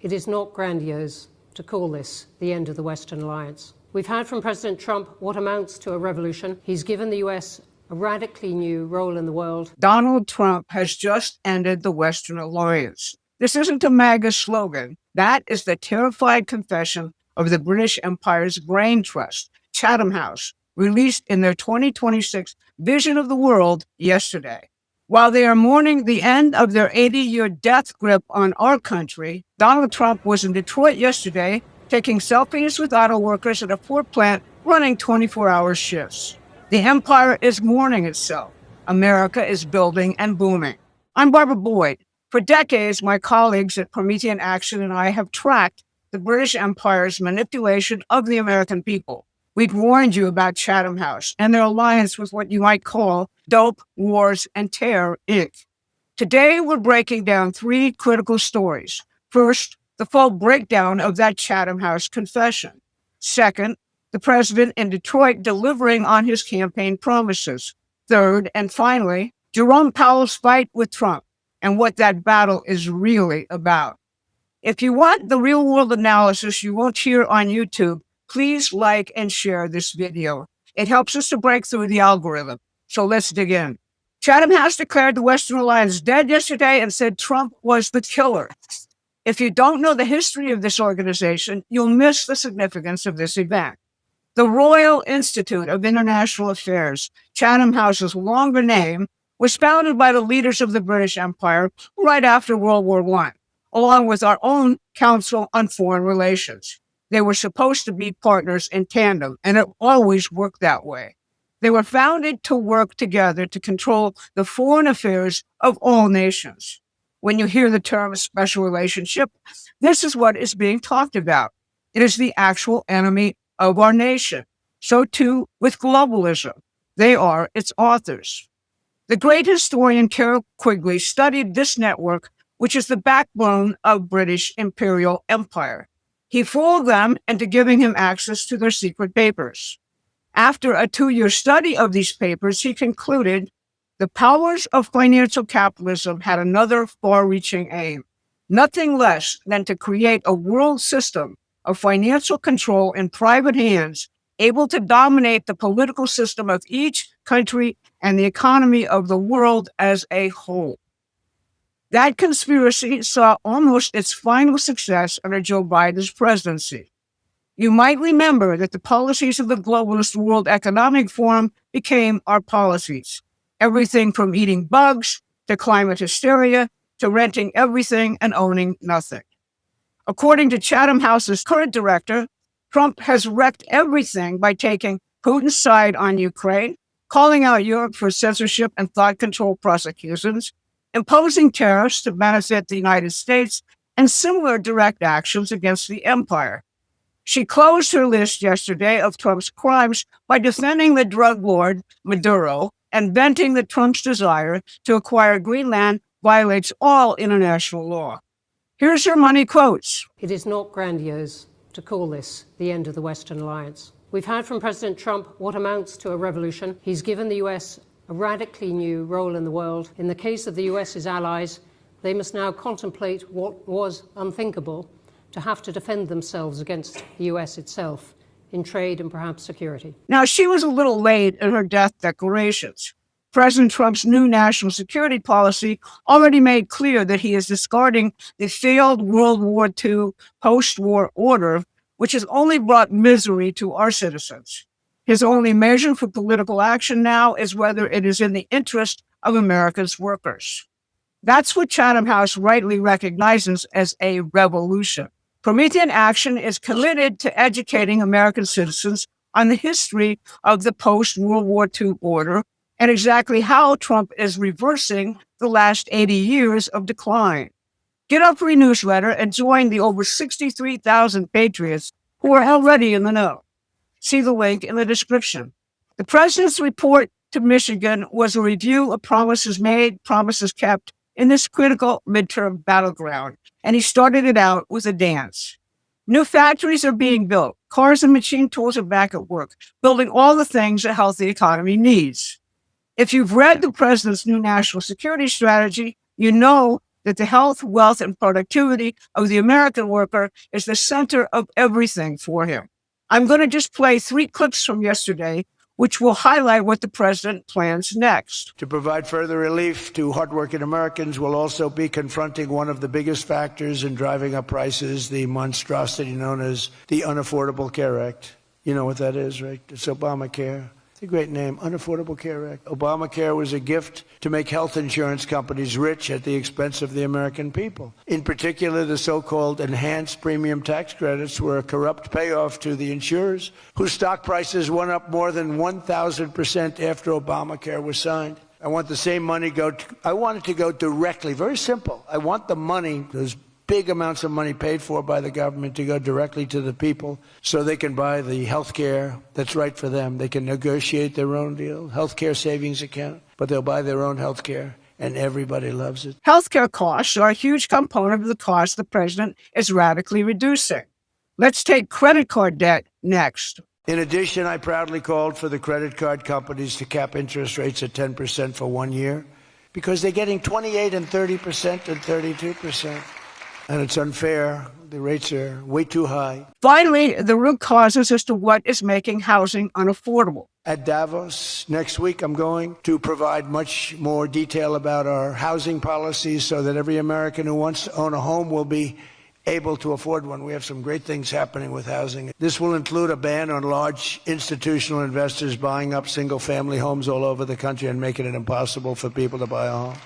It is not grandiose to call this the end of the Western alliance. We've had from President Trump what amounts to a revolution. He's given the US a radically new role in the world. Donald Trump has just ended the Western alliance. This isn't a MAGA slogan. That is the terrified confession of the British Empire's brain trust, Chatham House, released in their 2026 Vision of the World yesterday. While they are mourning the end of their 80-year death grip on our country, Donald Trump was in Detroit yesterday taking selfies with auto workers at a Ford plant running 24-hour shifts. The empire is mourning itself. America is building and booming. I'm Barbara Boyd. For decades, my colleagues at Promethean Action and I have tracked the British Empire's manipulation of the American people. We've warned you about Chatham House and their alliance with what you might call Dope, Wars, and Terror, Inc. Today, we're breaking down three critical stories. First, the full breakdown of that Chatham House confession. Second, the president in Detroit delivering on his campaign promises. Third, and finally, Jerome Powell's fight with Trump and what that battle is really about. If you want the real-world analysis you won't hear on YouTube, please like and share this video. It helps us to break through the algorithm. So let's dig in. Chatham House declared the Western Alliance dead yesterday and said Trump was the killer. If you don't know the history of this organization, you'll miss the significance of this event. The Royal Institute of International Affairs, Chatham House's longer name, was founded by the leaders of the British Empire right after World War I, along with our own Council on Foreign Relations. They were supposed to be partners in tandem, and it always worked that way. They were founded to work together to control the foreign affairs of all nations. When you hear the term special relationship, this is what is being talked about. It is the actual enemy of our nation. So too with globalism. They are its authors. The great historian Carol Quigley studied this network, which is the backbone of British imperial empire. He fooled them into giving him access to their secret papers. After a 2-year study of these papers, he concluded the powers of financial capitalism had another far-reaching aim, nothing less than to create a world system of financial control in private hands, able to dominate the political system of each country and the economy of the world as a whole. That conspiracy saw almost its final success under Joe Biden's presidency. You might remember that the policies of the globalist World Economic Forum became our policies. Everything from eating bugs to climate hysteria to renting everything and owning nothing. According to Chatham House's current director, Trump has wrecked everything by taking Putin's side on Ukraine, calling out Europe for censorship and thought control prosecutions, imposing tariffs to benefit the United States, and similar direct actions against the empire. She closed her list yesterday of Trump's crimes by defending the drug lord Maduro and venting that Trump's desire to acquire Greenland violates all international law. Here's her money quotes. It is not grandiose to call this the end of the Western alliance. We've had from President Trump what amounts to a revolution. He's given the US a radically new role in the world. In the case of the US's allies, they must now contemplate what was unthinkable, to have to defend themselves against the US itself in trade and perhaps security. Now, she was a little late in her death declarations. President Trump's new national security policy already made clear that he is discarding the failed World War II post-war order, which has only brought misery to our citizens. His only measure for political action now is whether it is in the interest of America's workers. That's what Chatham House rightly recognizes as a revolution. Promethean Action is committed to educating American citizens on the history of the post-World War II order and exactly how Trump is reversing the last 80 years of decline. Get our free newsletter and join the over 63,000 patriots who are already in the know. See the link in the description. The president's report to Michigan was a review of promises made, promises kept in this critical midterm battleground, and he started it out with a dance. New factories are being built. Cars and machine tools are back at work, building all the things a healthy economy needs. If you've read the president's new national security strategy, you know that the health, wealth, and productivity of the American worker is the center of everything for him. I'm going to just play 3 clips from yesterday, which will highlight what the president plans next. To provide further relief to hardworking Americans, we'll also be confronting one of the biggest factors in driving up prices, the monstrosity known as the Unaffordable Care Act. You know what that is, right? It's Obamacare. It's a great name, Unaffordable Care Act. Obamacare was a gift to make health insurance companies rich at the expense of the American people. In particular, the so-called enhanced premium tax credits were a corrupt payoff to the insurers, whose stock prices went up more than 1,000% after Obamacare was signed. I want the same money I want it to go directly, very simple. I want the money, those big amounts of money paid for by the government, to go directly to the people so they can buy the health care that's right for them. They can negotiate their own deal, health care savings account, but they'll buy their own health care, and everybody loves it. Healthcare costs are a huge component of the cost the president is radically reducing. Let's take credit card debt next. In addition, I proudly called for the credit card companies to cap interest rates at 10% for 1 year, because they're getting 28 and 30% and 32%. And it's unfair. The rates are way too high. Finally, the root causes as to what is making housing unaffordable. At Davos next week, I'm going to provide much more detail about our housing policies so that every American who wants to own a home will be able to afford one. We have some great things happening with housing. This will include a ban on large institutional investors buying up single-family homes all over the country and making it impossible for people to buy a home.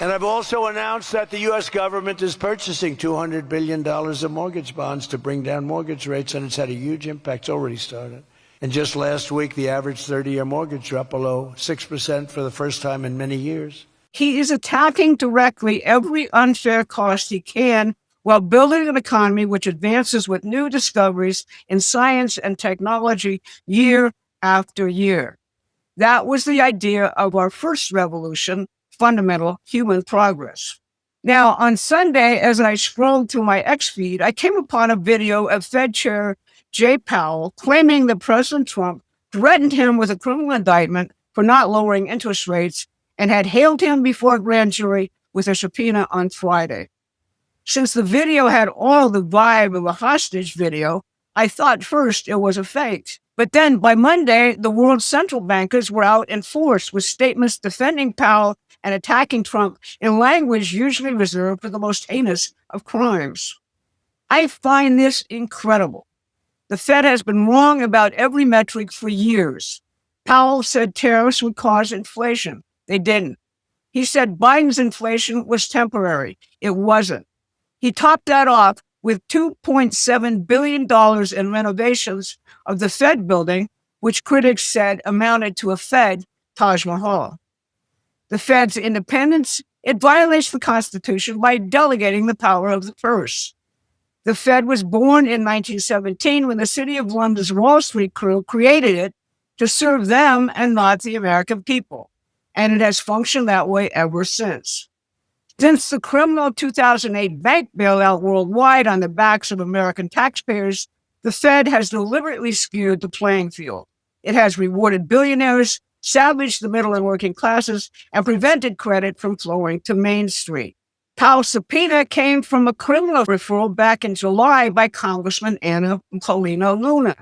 And I've also announced that the U.S. government is purchasing $200 billion of mortgage bonds to bring down mortgage rates, and it's had a huge impact. It's already started. And just last week, the average 30-year mortgage dropped below 6% for the first time in many years. He is attacking directly every unfair cost he can while building an economy which advances with new discoveries in science and technology year after year. That was the idea of our first revolution, fundamental human progress. Now, on Sunday, as I scrolled through my X feed, I came upon a video of Fed Chair Jay Powell claiming that President Trump threatened him with a criminal indictment for not lowering interest rates and had hailed him before a grand jury with a subpoena on Friday. Since the video had all the vibe of a hostage video, I thought first it was a fake. But then by Monday, the world's central bankers were out in force with statements defending Powell and attacking Trump in language usually reserved for the most heinous of crimes. I find this incredible. The Fed has been wrong about every metric for years. Powell said tariffs would cause inflation. They didn't. He said Biden's inflation was temporary. It wasn't. He topped that off with $2.7 billion in renovations of the Fed building, which critics said amounted to a Fed Taj Mahal. The Fed's independence, it violates the Constitution by delegating the power of the purse. The Fed was born in 1917 when the City of London's Wall Street crew created it to serve them and not the American people. And it has functioned that way ever since. Since the criminal 2008 bank bailout worldwide on the backs of American taxpayers, the Fed has deliberately skewed the playing field. It has rewarded billionaires, savaged the middle and working classes, and prevented credit from flowing to Main Street. Powell's subpoena came from a criminal referral back in July by Congressman Anna Paulino Luna,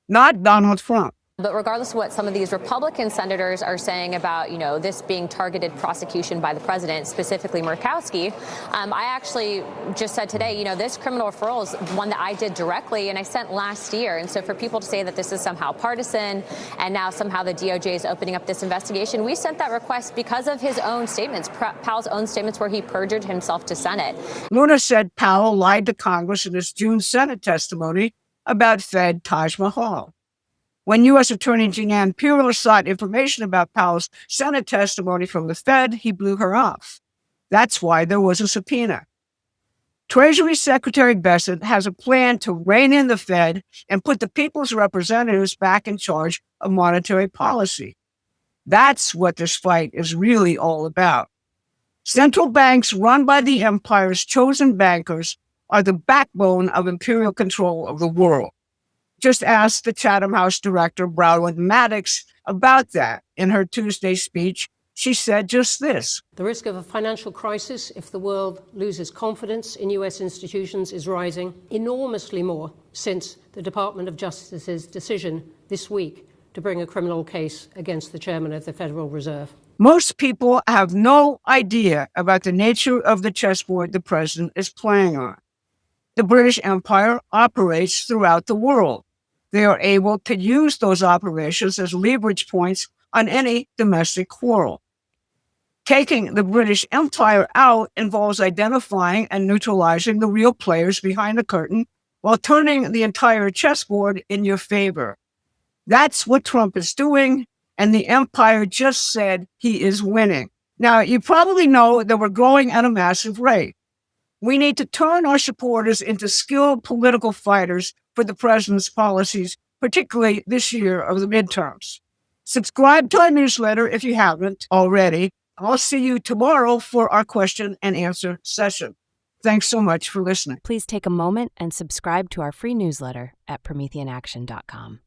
not Donald Trump. But regardless of what some of these Republican senators are saying about, this being targeted prosecution by the president, specifically Murkowski, I actually just said today, this criminal referral is one that I did directly and I sent last year. And so for people to say that this is somehow partisan and now somehow the DOJ is opening up this investigation, we sent that request because of his own statements, Powell's own statements where he perjured himself to Senate. Luna said Powell lied to Congress in his June Senate testimony about Fed Taj Mahal. When U.S. Attorney Jeanne Pirro sought information about Powell's Senate testimony from the Fed, he blew her off. That's why there was a subpoena. Treasury Secretary Bessent has a plan to rein in the Fed and put the people's representatives back in charge of monetary policy. That's what this fight is really all about. Central banks run by the empire's chosen bankers are the backbone of imperial control of the world. Just asked the Chatham House director, Bronwyn Maddox, about that in her Tuesday speech she said just this. The risk of a financial crisis if the world loses confidence in US institutions is rising enormously more since the Department of Justice's decision this week to bring a criminal case against the chairman of the Federal Reserve. Most people have no idea about the nature of the chessboard the president is playing on. The British Empire operates throughout the world. They are able to use those operations as leverage points on any domestic quarrel. Taking the British Empire out involves identifying and neutralizing the real players behind the curtain while turning the entire chessboard in your favor. That's what Trump is doing, and the empire just said he is winning. Now, you probably know that we're growing at a massive rate. We need to turn our supporters into skilled political fighters for the president's policies, particularly this year of the midterms. Subscribe to our newsletter if you haven't already. I'll see you tomorrow for our question and answer session. Thanks so much for listening. Please take a moment and subscribe to our free newsletter at prometheanaction.com.